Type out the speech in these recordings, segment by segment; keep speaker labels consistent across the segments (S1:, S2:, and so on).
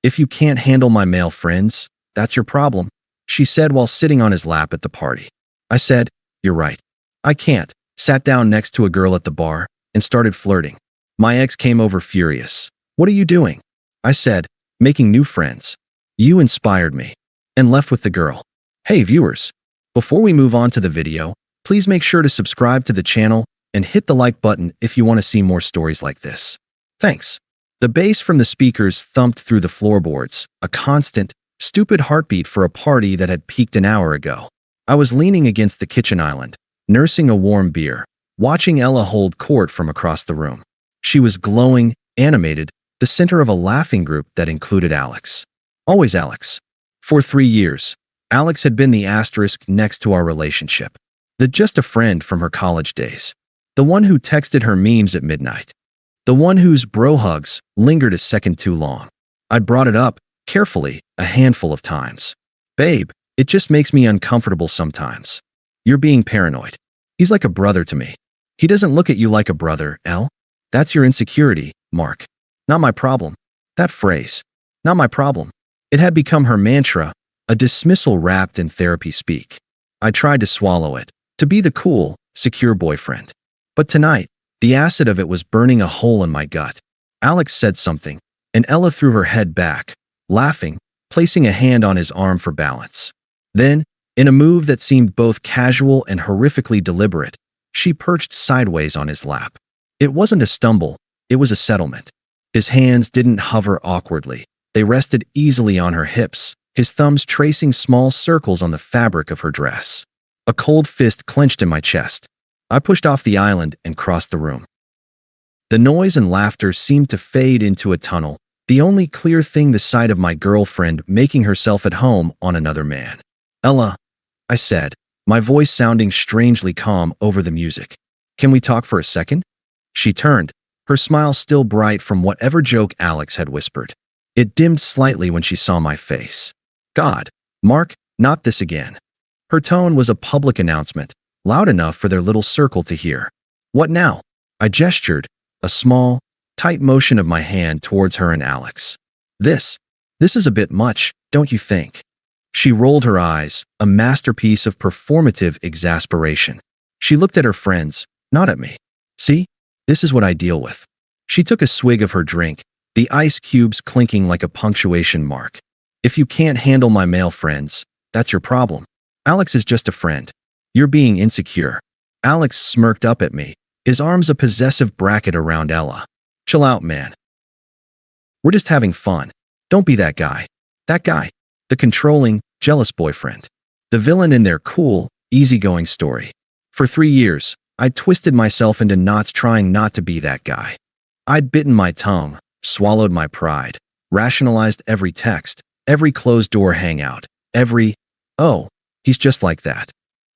S1: If you can't handle my male friends, that's your problem, she said while sitting on his lap at the party. I said, you're right. I can't. Sat down next to a girl at the bar and started flirting. My ex came over furious. What are you doing? I said, making new friends. You inspired me. And left with the girl. Hey viewers, before we move on to the video, please make sure to subscribe to the channel and hit the like button if you want to see more stories like this. Thanks. The bass from the speakers thumped through the floorboards, a constant, stupid heartbeat for a party that had peaked an hour ago. I was leaning against the kitchen island, nursing a warm beer, watching Ella hold court from across the room. She was glowing, animated, the center of a laughing group that included Alex. Always Alex. For 3 years, Alex had been the asterisk next to our relationship. The just a friend from her college days. The one who texted her memes at midnight. The one whose bro hugs lingered a second too long. I'd brought it up, carefully, a handful of times. Babe, it just makes me uncomfortable sometimes. You're being paranoid. He's like a brother to me. He doesn't look at you like a brother, Elle. That's your insecurity, Mark. Not my problem. That phrase. Not my problem. It had become her mantra, a dismissal wrapped in therapy speak. I tried to swallow it, to be the cool, secure boyfriend. But tonight, the acid of it was burning a hole in my gut. Alex said something, and Ella threw her head back, laughing, placing a hand on his arm for balance. Then, in a move that seemed both casual and horrifically deliberate, she perched sideways on his lap. It wasn't a stumble, it was a settlement. His hands didn't hover awkwardly. They rested easily on her hips, his thumbs tracing small circles on the fabric of her dress. A cold fist clenched in my chest. I pushed off the island and crossed the room. The noise and laughter seemed to fade into a tunnel, the only clear thing the sight of my girlfriend making herself at home on another man. Ella, I said, my voice sounding strangely calm over the music. Can we talk for a second? She turned, her smile still bright from whatever joke Alex had whispered. It dimmed slightly when she saw my face. God, Mark, not this again. Her tone was a public announcement, loud enough for their little circle to hear. What now? I gestured, a small, tight motion of my hand towards her and Alex. This is a bit much, don't you think? She rolled her eyes, a masterpiece of performative exasperation. She looked at her friends, not at me. See? This is what I deal with. She took a swig of her drink, the ice cubes clinking like a punctuation mark. If you can't handle my male friends, that's your problem. Alex is just a friend. You're being insecure. Alex smirked up at me, his arms a possessive bracket around Ella. Chill out, man. We're just having fun. Don't be that guy. That guy. The controlling, jealous boyfriend. The villain in their cool, easygoing story. For 3 years, I'd twisted myself into knots trying not to be that guy. I'd bitten my tongue, swallowed my pride, rationalized every text, every closed-door hangout, every, oh, he's just like that.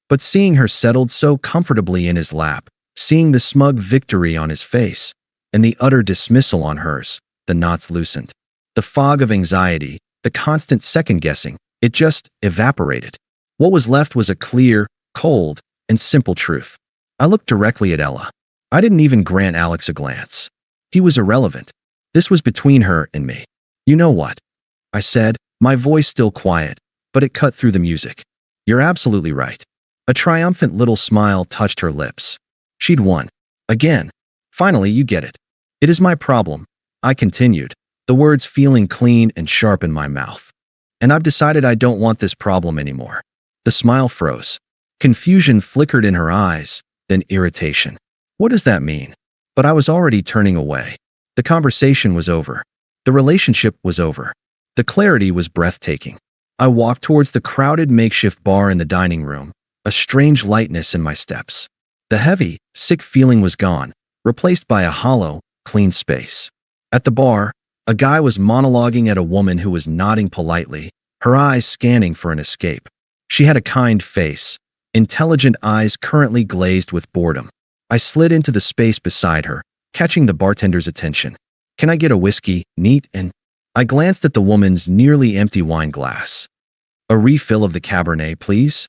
S1: But seeing her settled so comfortably in his lap, seeing the smug victory on his face, and the utter dismissal on hers, the knots loosened. The fog of anxiety, the constant second-guessing, it just evaporated. What was left was a clear, cold, and simple truth. I looked directly at Ella. I didn't even grant Alex a glance. He was irrelevant. This was between her and me. You know what? I said, my voice still quiet, but it cut through the music. You're absolutely right. A triumphant little smile touched her lips. She'd won. Again. Finally, you get it. It is my problem, I continued, the words feeling clean and sharp in my mouth. And I've decided I don't want this problem anymore. The smile froze. Confusion flickered in her eyes, then irritation. What does that mean? But I was already turning away. The conversation was over. The relationship was over. The clarity was breathtaking. I walked towards the crowded makeshift bar in the dining room, a strange lightness in my steps. The heavy, sick feeling was gone, replaced by a hollow, clean space. At the bar, a guy was monologuing at a woman who was nodding politely, her eyes scanning for an escape. She had a kind face, intelligent eyes currently glazed with boredom. I slid into the space beside her, catching the bartender's attention. Can I get a whiskey, neat and... I glanced at the woman's nearly empty wine glass. A refill of the Cabernet, please?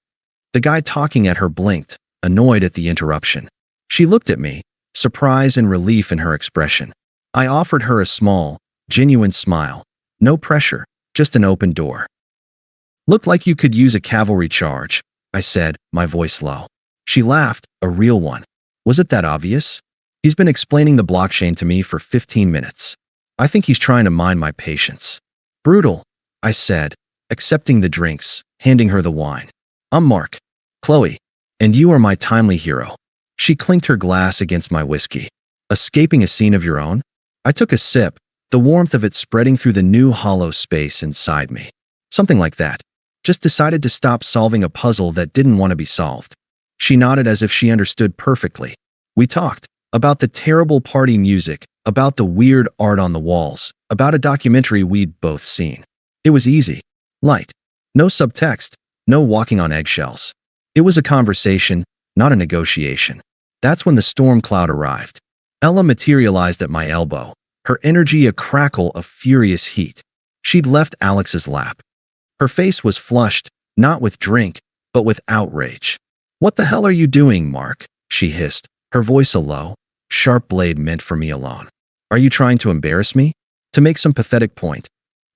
S1: The guy talking at her blinked, annoyed at the interruption. She looked at me, surprise and relief in her expression. I offered her a small, genuine smile. No pressure, just an open door. Looked like you could use a cavalry charge, I said, my voice low. She laughed, a real one. Was it that obvious? He's been explaining the blockchain to me for 15 minutes. I think he's trying to mine my patience. Brutal, I said, accepting the drinks, handing her the wine. I'm Mark. Qley. And you are my timely hero. She clinked her glass against my whiskey. Escaping a scene of your own? I took a sip, the warmth of it spreading through the new hollow space inside me. Something like that. Just decided to stop solving a puzzle that didn't want to be solved. She nodded as if she understood perfectly. We talked about the terrible party music, about the weird art on the walls, about a documentary we'd both seen. It was easy, light, no subtext, no walking on eggshells. It was a conversation, not a negotiation. That's when the storm cloud arrived. Ella materialized at my elbow, her energy a crackle of furious heat. She'd left Alex's lap. Her face was flushed, not with drink, but with outrage. What the hell are you doing, Mark? She hissed, her voice a low, sharp blade meant for me alone. Are you trying to embarrass me? To make some pathetic point?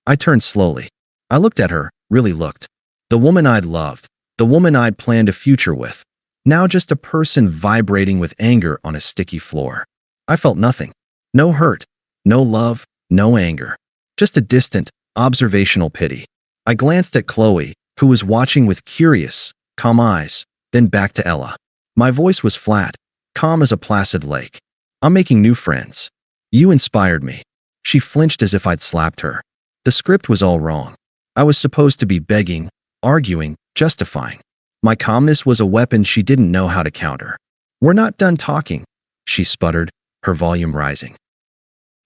S1: I turned slowly. I looked at her, really looked. The woman I'd loved, the woman I'd planned a future with. Now just a person vibrating with anger on a sticky floor. I felt nothing. No hurt, no love, no anger. Just a distant, observational pity. I glanced at Qley, who was watching with curious, calm eyes, then back to Ella. My voice was flat, calm as a placid lake. I'm making new friends. You inspired me. She flinched as if I'd slapped her. The script was all wrong. I was supposed to be begging, arguing, justifying. My calmness was a weapon she didn't know how to counter. We're not done talking, she sputtered, her volume rising.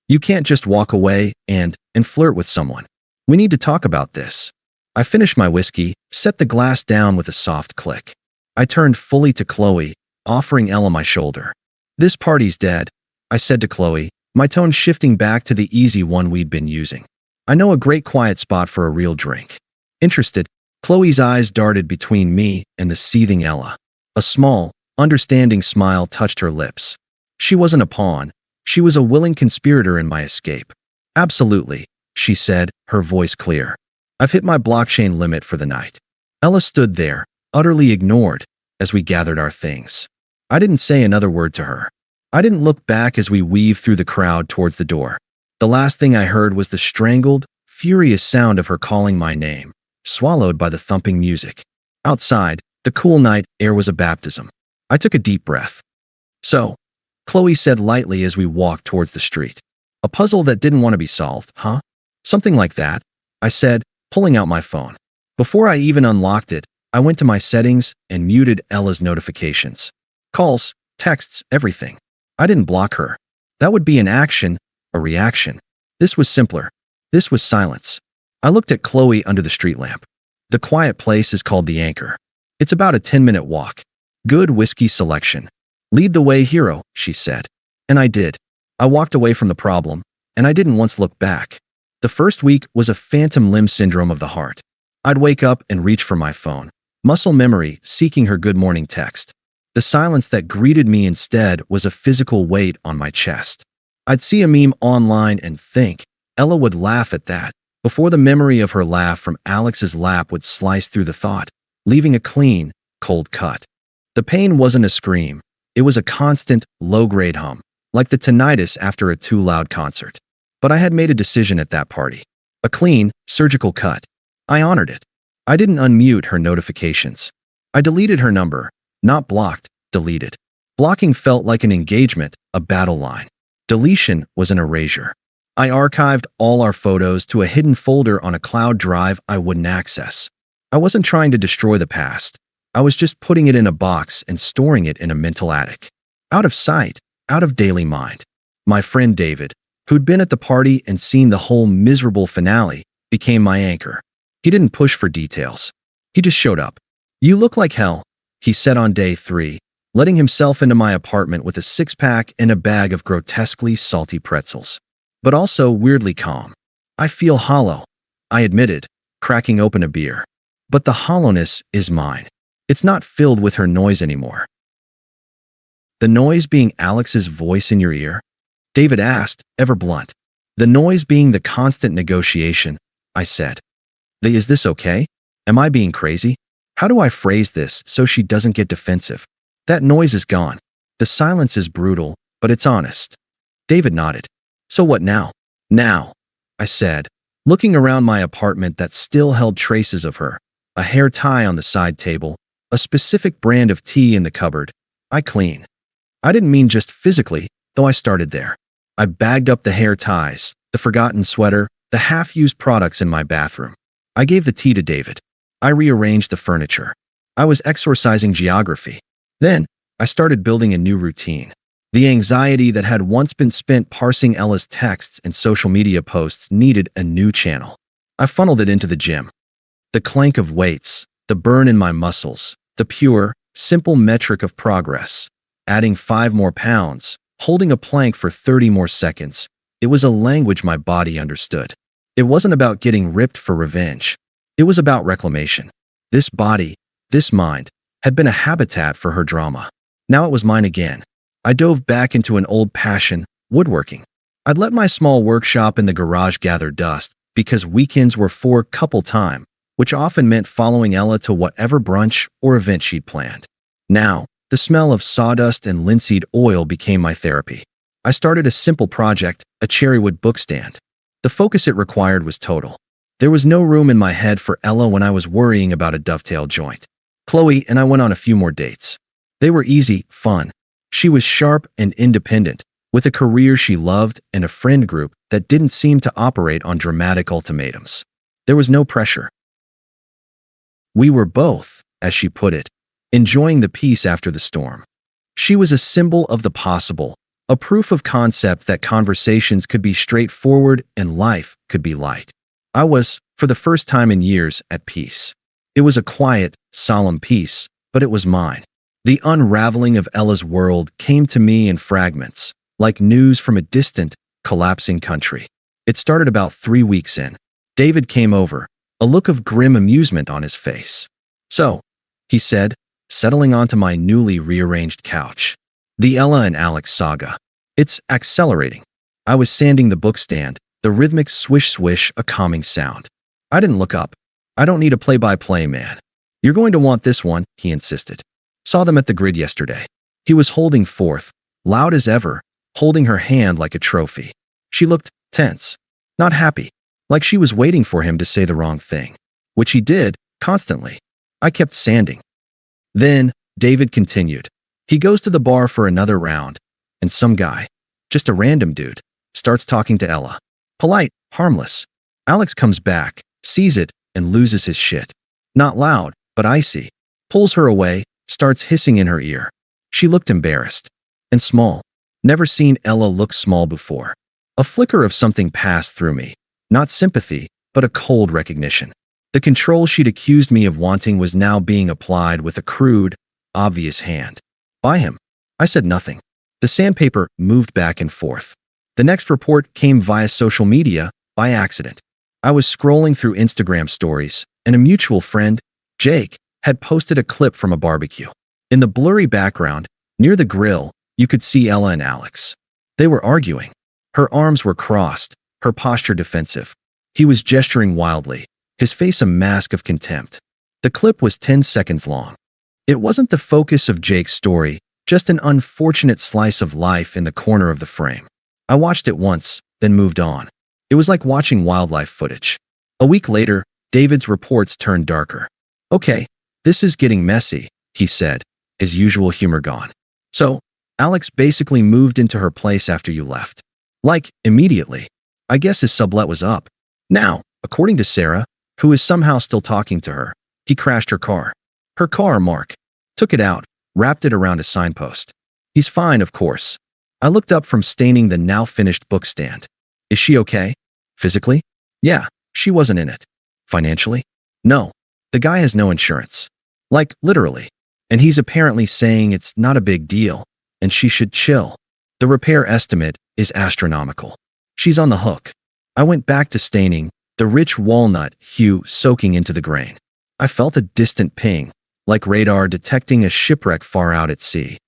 S1: You can't just walk away and flirt with someone. We need to talk about this. I finished my whiskey, set the glass down with a soft click. I turned fully to Qley, offering Ella my shoulder. This party's dead, I said to Qley, my tone shifting back to the easy one we'd been using. I know a great quiet spot for a real drink. Interested, Qley's eyes darted between me and the seething Ella. A small, understanding smile touched her lips. She wasn't a pawn. She was a willing conspirator in my escape. Absolutely, she said, her voice clear. I've hit my blockchain limit for the night. Ella stood there, utterly ignored, as we gathered our things. I didn't say another word to her. I didn't look back as we weaved through the crowd towards the door. The last thing I heard was the strangled, furious sound of her calling my name, swallowed by the thumping music. Outside, the cool night air was a baptism. I took a deep breath. So, Qley said lightly as we walked towards the street. A puzzle that didn't want to be solved, huh? Something like that, I said, pulling out my phone. Before I even unlocked it, I went to my settings and muted Ella's notifications. Calls, texts, everything. I didn't block her. That would be an action, a reaction. This was simpler. This was silence. I looked at Qley under the street lamp. The quiet place is called The Anchor. It's about a 10-minute walk. Good whiskey selection. Lead the way, hero, she said. And I did. I walked away from the problem, and I didn't once look back. The first week was a phantom limb syndrome of the heart. I'd wake up and reach for my phone, muscle memory seeking her good morning text. The silence that greeted me instead was a physical weight on my chest. I'd see a meme online and think, Ella would laugh at that, before the memory of her laugh from Alex's lap would slice through the thought, leaving a clean, cold cut. The pain wasn't a scream. It was a constant, low-grade hum, like the tinnitus after a too loud concert. But I had made a decision at that party. A clean, surgical cut. I honored it. I didn't unmute her notifications. I deleted her number. Not blocked, deleted. Blocking felt like an engagement, a battle line. Deletion was an erasure. I archived all our photos to a hidden folder on a cloud drive I wouldn't access. I wasn't trying to destroy the past. I was just putting it in a box and storing it in a mental attic. Out of sight, out of daily mind. My friend David, who'd been at the party and seen the whole miserable finale, became my anchor. He didn't push for details. He just showed up. You look like hell, he said on day 3, letting himself into my apartment with a six-pack and a bag of grotesquely salty pretzels. But also weirdly calm. I feel hollow, I admitted, cracking open a beer. But the hollowness is mine. It's not filled with her noise anymore. The noise being Alex's voice in your ear? David asked, ever blunt. The noise being the constant negotiation. I said. Is this okay? Am I being crazy? How do I phrase this so she doesn't get defensive? That noise is gone. The silence is brutal, but it's honest. David nodded. So what now? Now, I said, looking around my apartment that still held traces of her. A hair tie on the side table, a specific brand of tea in the cupboard. I clean. I didn't mean just physically, though I started there. I bagged up the hair ties, the forgotten sweater, the half-used products in my bathroom. I gave the tea to David. I rearranged the furniture. I was exorcising geography. Then, I started building a new routine. The anxiety that had once been spent parsing Ella's texts and social media posts needed a new channel. I funneled it into the gym. The clank of weights, the burn in my muscles, the pure, simple metric of progress. Adding 5 more pounds, holding a plank for 30 more seconds. It was a language my body understood. It wasn't about getting ripped for revenge. It was about reclamation. This body, this mind, had been a habitat for her drama. Now it was mine again. I dove back into an old passion, woodworking. I'd let my small workshop in the garage gather dust because weekends were for couple time, which often meant following Ella to whatever brunch or event she'd planned. Now, the smell of sawdust and linseed oil became my therapy. I started a simple project, a cherrywood bookstand. The focus it required was total. There was no room in my head for Ella when I was worrying about a dovetail joint. Qley and I went on a few more dates. They were easy, fun. She was sharp and independent, with a career she loved and a friend group that didn't seem to operate on dramatic ultimatums. There was no pressure. We were both, as she put it, enjoying the peace after the storm. She was a symbol of the possible, a proof of concept that conversations could be straightforward and life could be light. I was, for the first time in years, at peace. It was a quiet, solemn peace, but it was mine. The unraveling of Ella's world came to me in fragments, like news from a distant, collapsing country. It started about 3 weeks in. David came over, a look of grim amusement on his face. So, he said, settling onto my newly rearranged couch. The Ella and Alex saga. It's accelerating. I was sanding the bookstand, the rhythmic swish-swish, a calming sound. I didn't look up. I don't need a play-by-play man. You're going to want this one, he insisted. Saw them at the grid yesterday. He was holding forth, loud as ever, holding her hand like a trophy. She looked tense, not happy, like she was waiting for him to say the wrong thing, which he did, constantly. I kept sanding. Then, David continued. He goes to the bar for another round, and some guy, just a random dude, starts talking to Ella. Polite, harmless. Alex comes back, sees it, and loses his shit. Not loud, but icy. Pulls her away, starts hissing in her ear. She looked embarrassed. And small. Never seen Ella look small before. A flicker of something passed through me. Not sympathy, but a cold recognition. The control she'd accused me of wanting was now being applied with a crude, obvious hand. By him. I said nothing. The sandpaper moved back and forth. The next report came via social media, by accident. I was scrolling through Instagram stories, and a mutual friend, Jake, had posted a clip from a barbecue. In the blurry background, near the grill, you could see Ella and Alex. They were arguing. Her arms were crossed, her posture defensive. He was gesturing wildly, his face a mask of contempt. The clip was 10 seconds long. It wasn't the focus of Jake's story, just an unfortunate slice of life in the corner of the frame. I watched it once, then moved on. It was like watching wildlife footage. A week later, David's reports turned darker. Okay, this is getting messy, he said, his usual humor gone. So, Alex basically moved into her place after you left. Like, immediately. I guess his sublet was up. Now, according to Sarah, who is somehow still talking to her, he crashed her car. Her car, Mark. Took it out, wrapped it around a signpost. He's fine, of course. I looked up from staining the now-finished bookstand. Is she okay? Physically? Yeah, she wasn't in it. Financially? No. The guy has no insurance. Like, literally. And he's apparently saying it's not a big deal, and she should chill. The repair estimate is astronomical. She's on the hook. I went back to staining, the rich walnut hue soaking into the grain. I felt a distant ping, like radar detecting a shipwreck far out at sea.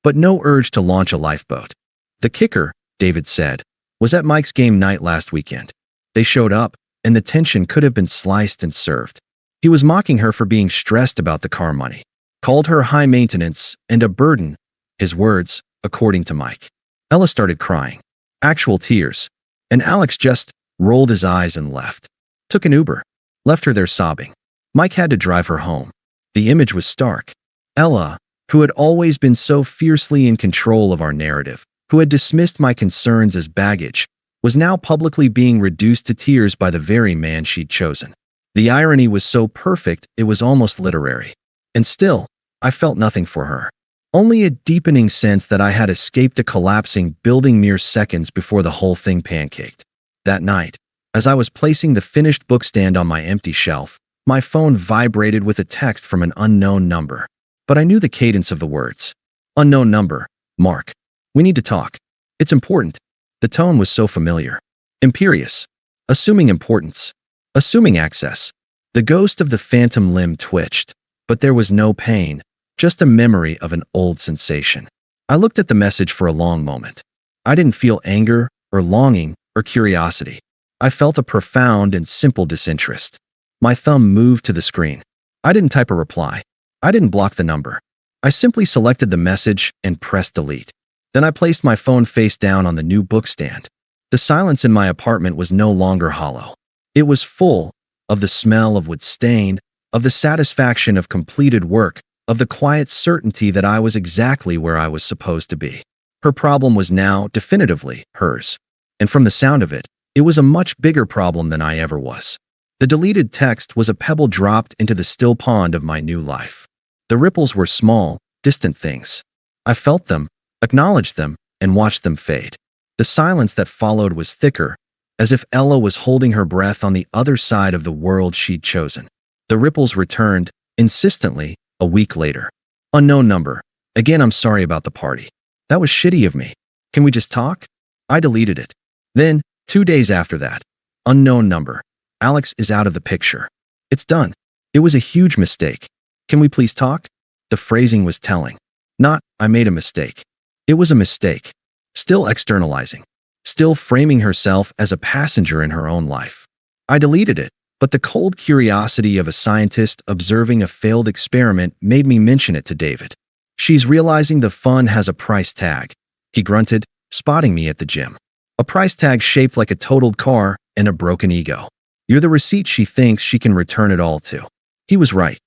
S1: But no urge to launch a lifeboat. The kicker, David said, Was at Mike's game night last weekend. They showed up, and the tension could have been sliced and served. He was mocking her for being stressed about the car money, called her high maintenance and a burden, his words, according to Mike. Ella started crying. Actual tears. And Alex just rolled his eyes and left. Took an Uber. Left her there sobbing. Mike had to drive her home. The image was stark. Ella, who had always been so fiercely in control of our narrative, who had dismissed my concerns as baggage, was now publicly being reduced to tears by the very man she'd chosen. The irony was so perfect it was almost literary. And still, I felt nothing for her. Only a deepening sense that I had escaped a collapsing building mere seconds before the whole thing pancaked. That night, as I was placing the finished bookstand on my empty shelf, my phone vibrated with a text from an unknown number. But I knew the cadence of the words. Unknown number. Mark. We need to talk. It's important. The tone was so familiar. Imperious. Assuming importance. Assuming access. The ghost of the phantom limb twitched, but there was no pain, just a memory of an old sensation. I looked at the message for a long moment. I didn't feel anger or longing or curiosity. I felt a profound and simple disinterest. My thumb moved to the screen. I didn't type a reply. I didn't block the number. I simply selected the message and pressed delete. Then I placed my phone face down on the new bookstand. The silence in my apartment was no longer hollow. It was full of the smell of wood stain, of the satisfaction of completed work, of the quiet certainty that I was exactly where I was supposed to be. Her problem was now definitively hers. And from the sound of it, it was a much bigger problem than I ever was. The deleted text was a pebble dropped into the still pond of my new life. The ripples were small, distant things. I felt them, acknowledged them, and watched them fade. The silence that followed was thicker, as if Ella was holding her breath on the other side of the world she'd chosen. The ripples returned, insistently, a week later. Unknown number. Again, I'm sorry about the party. That was shitty of me. Can we just talk? I deleted it. Then, 2 days after that. Unknown number. Alex is out of the picture. It's done. It was a huge mistake. Can we please talk? The phrasing was telling. Not, I made a mistake. It was a mistake. Still externalizing. Still framing herself as a passenger in her own life. I deleted it, but the cold curiosity of a scientist observing a failed experiment made me mention it to David. She's realizing the fun has a price tag, he grunted, spotting me at the gym. A price tag shaped like a totaled car and a broken ego. You're the receipt she thinks she can return it all to. He was right.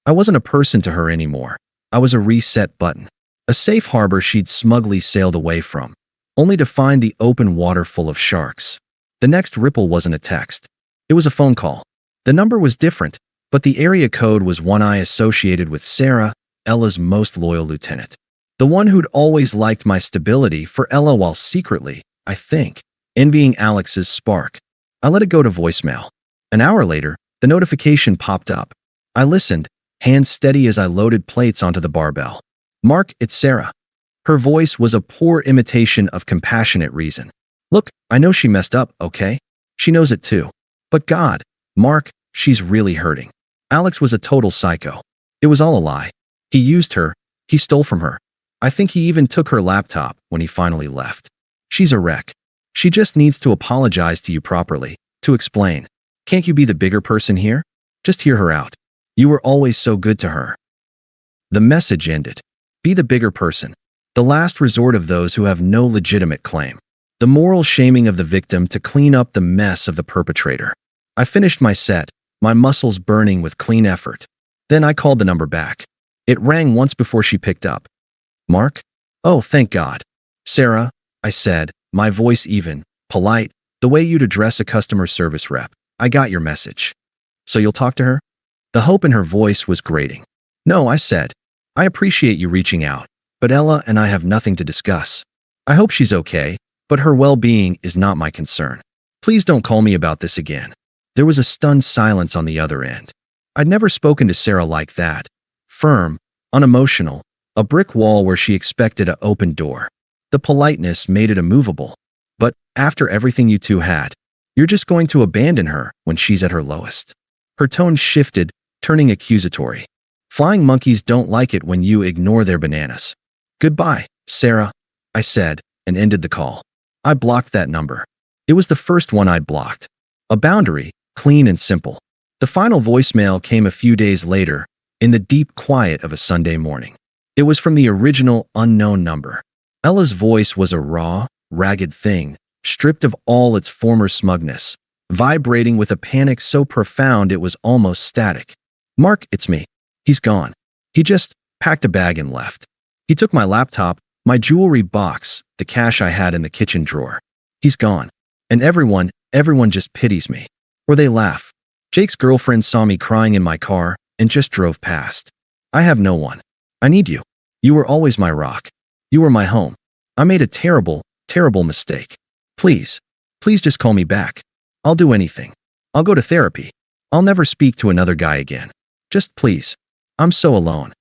S1: I wasn't a person to her anymore. I was a reset button. A safe harbor she'd smugly sailed away from, only to find the open water full of sharks. The next ripple wasn't a text. It was a phone call. The number was different, but the area code was one I associated with Sarah, Ella's most loyal lieutenant. The one who'd always liked my stability for Ella while secretly, I think, envying Alex's spark. I let it go to voicemail. An hour later, the notification popped up. I listened, hands steady as I loaded plates onto the barbell. Mark, it's Sarah. Her voice was a poor imitation of compassionate reason. Look, I know she messed up, okay? She knows it too. But God, Mark, she's really hurting. Alex was a total psycho. It was all a lie. He used her. He stole from her. I think he even took her laptop when he finally left. She's a wreck. She just needs to apologize to you properly, to explain. Can't you be the bigger person here? Just hear her out. You were always so good to her. The message ended. Be the bigger person. The last resort of those who have no legitimate claim. The moral shaming of the victim to clean up the mess of the perpetrator. I finished my set, my muscles burning with clean effort. Then I called the number back. It rang once before she picked up. Mark? Oh, thank God. Sarah, I said, my voice even, polite, the way you'd address a customer service rep. I got your message. So you'll talk to her? The hope in her voice was grating. No, I said. I appreciate you reaching out, but Ella and I have nothing to discuss. I hope she's okay, but her well-being is not my concern. Please don't call me about this again. There was a stunned silence on the other end. I'd never spoken to Sarah like that. Firm, unemotional, a brick wall where she expected an open door. The politeness made it immovable. But after everything you two had, you're just going to abandon her when she's at her lowest. Her tone shifted, turning accusatory. Flying monkeys don't like it when you ignore their bananas. Goodbye, Sarah, I said, and ended the call. I blocked that number. It was the first one I'd blocked. A boundary, clean and simple. The final voicemail came a few days later, in the deep quiet of a Sunday morning. It was from the original unknown number. Ella's voice was a raw, ragged thing, stripped of all its former smugness, vibrating with a panic so profound it was almost static. "Mark, it's me. He's gone. He just packed a bag and left. He took my laptop, my jewelry box, the cash I had in the kitchen drawer. He's gone. And everyone just pities me. Or they laugh. Jake's girlfriend saw me crying in my car and just drove past. I have no one. I need you. You were always my rock. You were my home. I made a terrible, terrible mistake. Please just call me back. I'll do anything. I'll go to therapy. I'll never speak to another guy again. Just please. I'm so alone."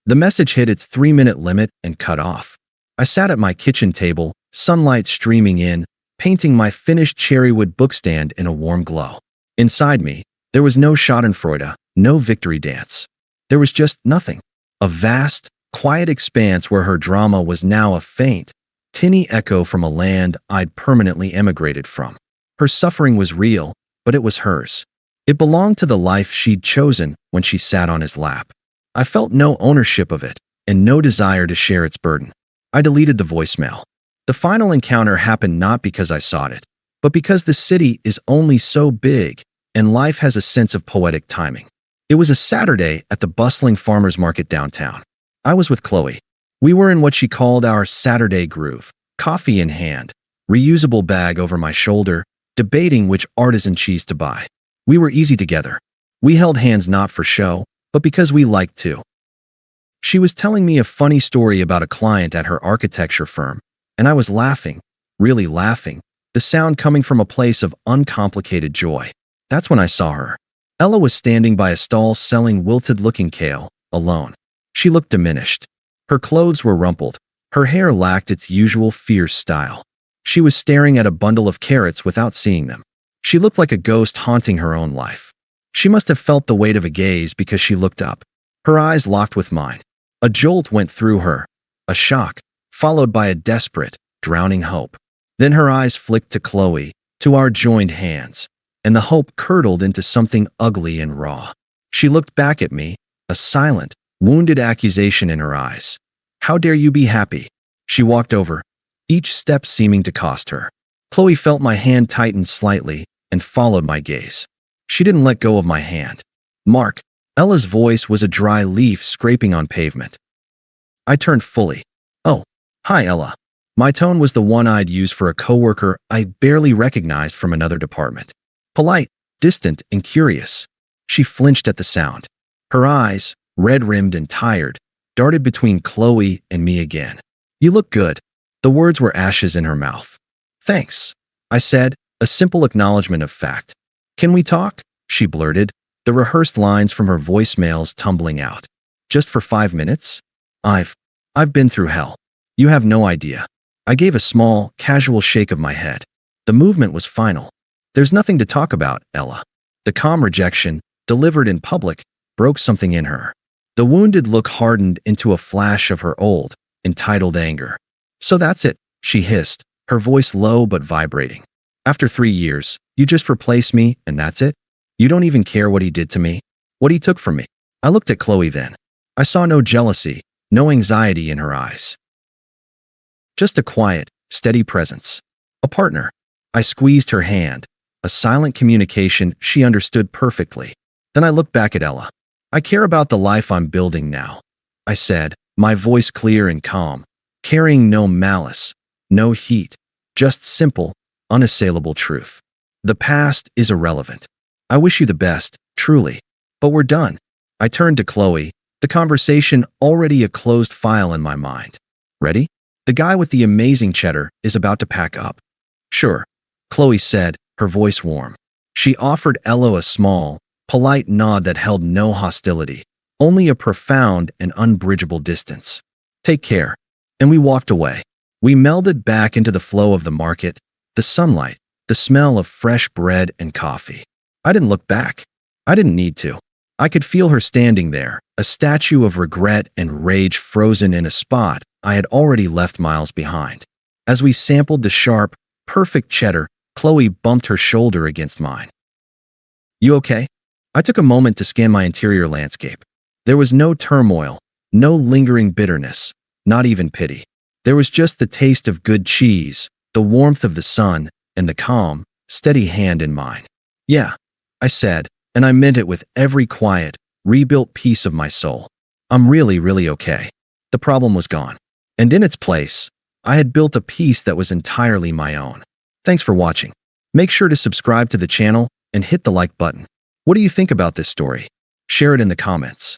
S1: The message hit its 3-minute limit and cut off. I sat at my kitchen table, sunlight streaming in, painting my finished cherrywood bookstand in a warm glow. Inside me, there was no schadenfreude, no victory dance. There was just nothing. A vast, quiet expanse where her drama was now a faint, tinny echo from a land I'd permanently emigrated from. Her suffering was real, but it was hers. It belonged to the life she'd chosen when she sat on his lap. I felt no ownership of it, and no desire to share its burden. I deleted the voicemail. The final encounter happened not because I sought it, but because the city is only so big, and life has a sense of poetic timing. It was a Saturday at the bustling farmers market downtown. I was with Qley. We were in what she called our Saturday groove, coffee in hand, reusable bag over my shoulder, debating which artisan cheese to buy. We were easy together. We held hands not for show, but because we liked to. She was telling me a funny story about a client at her architecture firm, and I was laughing, really laughing, the sound coming from a place of uncomplicated joy. That's when I saw her. Ella was standing by a stall selling wilted-looking kale, alone. She looked diminished. Her clothes were rumpled. Her hair lacked its usual fierce style. She was staring at a bundle of carrots without seeing them. She looked like a ghost haunting her own life. She must have felt the weight of a gaze because she looked up. Her eyes locked with mine. A jolt went through her, a shock, followed by a desperate, drowning hope. Then her eyes flicked to Qley, to our joined hands, and the hope curdled into something ugly and raw. She looked back at me, a silent, wounded accusation in her eyes. "How dare you be happy?" She walked over, each step seeming to cost her. Qley felt my hand tighten slightly and followed my gaze. She didn't let go of my hand. "Mark." Ella's voice was a dry leaf scraping on pavement. I turned fully. "Oh, hi, Ella." My tone was the one I'd used for a coworker I barely recognized from another department. Polite, distant, and curious. She flinched at the sound. Her eyes, red-rimmed and tired, darted between Qley and me again. "You look good." The words were ashes in her mouth. "Thanks," I said, a simple acknowledgement of fact. "Can we talk?" she blurted, the rehearsed lines from her voicemails tumbling out. "Just for 5 minutes? I've been through hell. You have no idea." I gave a small, casual shake of my head. The movement was final. "There's nothing to talk about, Ella." The calm rejection, delivered in public, broke something in her. The wounded look hardened into a flash of her old, entitled anger. "So that's it," she hissed, her voice low but vibrating. "After 3 years, you just replace me and that's it? You don't even care what he did to me? What he took from me?" I looked at Qley then. I saw no jealousy, no anxiety in her eyes. Just a quiet, steady presence. A partner. I squeezed her hand, a silent communication she understood perfectly. Then I looked back at Ella. "I care about the life I'm building now," I said, my voice clear and calm, carrying no malice, no heat, just simple, unassailable truth. "The past is irrelevant. I wish you the best, truly. But we're done." I turned to Qley, the conversation already a closed file in my mind. "Ready? The guy with the amazing cheddar is about to pack up." "Sure," Qley said, her voice warm. She offered Ella a small, polite nod that held no hostility, only a profound and unbridgeable distance. "Take care." And we walked away. We melded back into the flow of the market, the sunlight, the smell of fresh bread and coffee. I didn't look back. I didn't need to. I could feel her standing there, a statue of regret and rage frozen in a spot I had already left miles behind. As we sampled the sharp, Perfect cheddar. Qley bumped her shoulder against mine. You okay? I took a moment to scan my interior landscape. There was no turmoil, no lingering bitterness, not even pity. There was just the taste of good cheese, the warmth of the sun, and the calm, steady hand in mine. Yeah, I said, and I meant it with every quiet, rebuilt piece of my soul. I'm really okay. The problem was gone. And in its place, I had built a piece that was entirely my own. Thanks for watching. Make sure to subscribe to the channel and hit the like button. What do you think about this story? Share it in the comments.